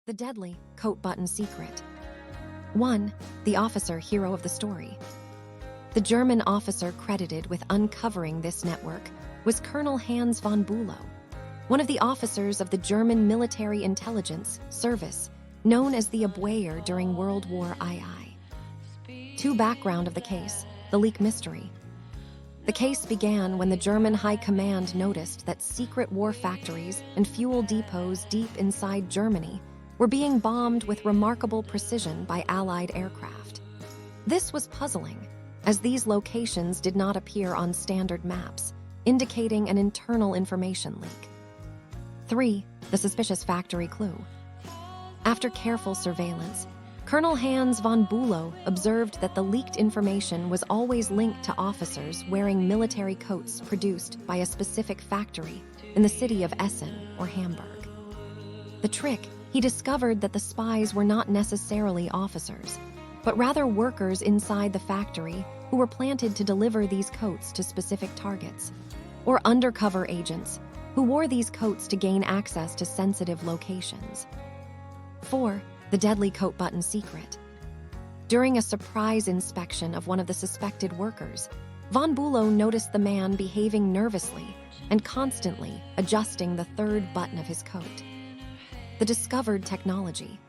The deadly coat button secret. 1. The officer hero of the story. The German officer credited with uncovering this network was Colonel Hans von Bülow, one of the officers of the German military intelligence service, known as the Abwehr during World War II. 2. Background of the case, the leak mystery. The case began when the German High Command noticed that secret war factories and fuel depots deep inside Germany were being bombed with remarkable precision by Allied aircraft. This was puzzling, as these locations did not appear on standard maps, indicating an internal information leak. 3. The suspicious factory clue. After careful surveillance, Colonel Hans von Bülow observed that the leaked information was always linked to officers wearing military coats produced by a specific factory in the city of Essen or Hamburg. The trick: he discovered that the spies were not necessarily officers, but rather workers inside the factory who were planted to deliver these coats to specific targets, or undercover agents who wore these coats to gain access to sensitive locations. 4. The deadly coat button secret. During a surprise inspection of one of the suspected workers, von Bülow noticed the man behaving nervously and constantly adjusting the third button of his coat. The discovered technology.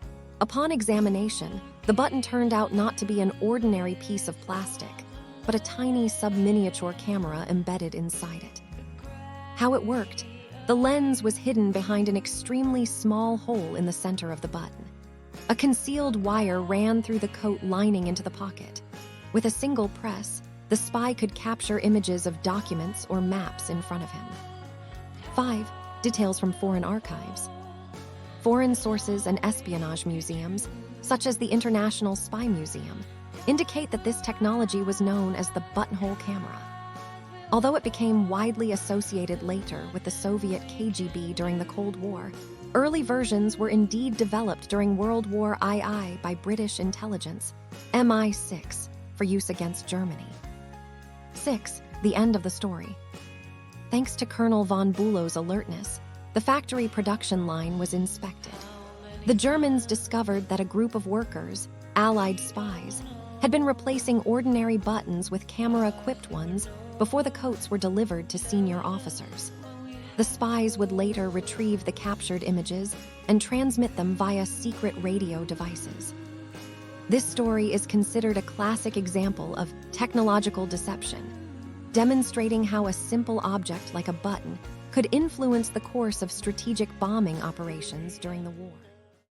Upon examination, the button turned out not to be an ordinary piece of plastic, but a tiny sub-miniature camera embedded inside it. How it worked: the lens was hidden behind an extremely small hole in the center of the button. A concealed wire ran through the coat lining into the pocket. With a single press, the spy could capture images of documents or maps in front of him. 5. Details from foreign archives. Foreign sources and espionage museums, such as the International Spy Museum, indicate that this technology was known as the buttonhole camera. Although it became widely associated later with the Soviet KGB during the Cold War, early versions were indeed developed during World War II by British intelligence, MI6, for use against Germany. 6. The end of the story. Thanks to Colonel von Bülow's alertness, the factory production line was inspected. The Germans discovered that a group of workers, Allied spies, had been replacing ordinary buttons with camera-equipped ones before the coats were delivered to senior officers. The spies would later retrieve the captured images and transmit them via secret radio devices. This story is considered a classic example of technological deception, demonstrating how a simple object like a button could influence the course of strategic bombing operations during the war.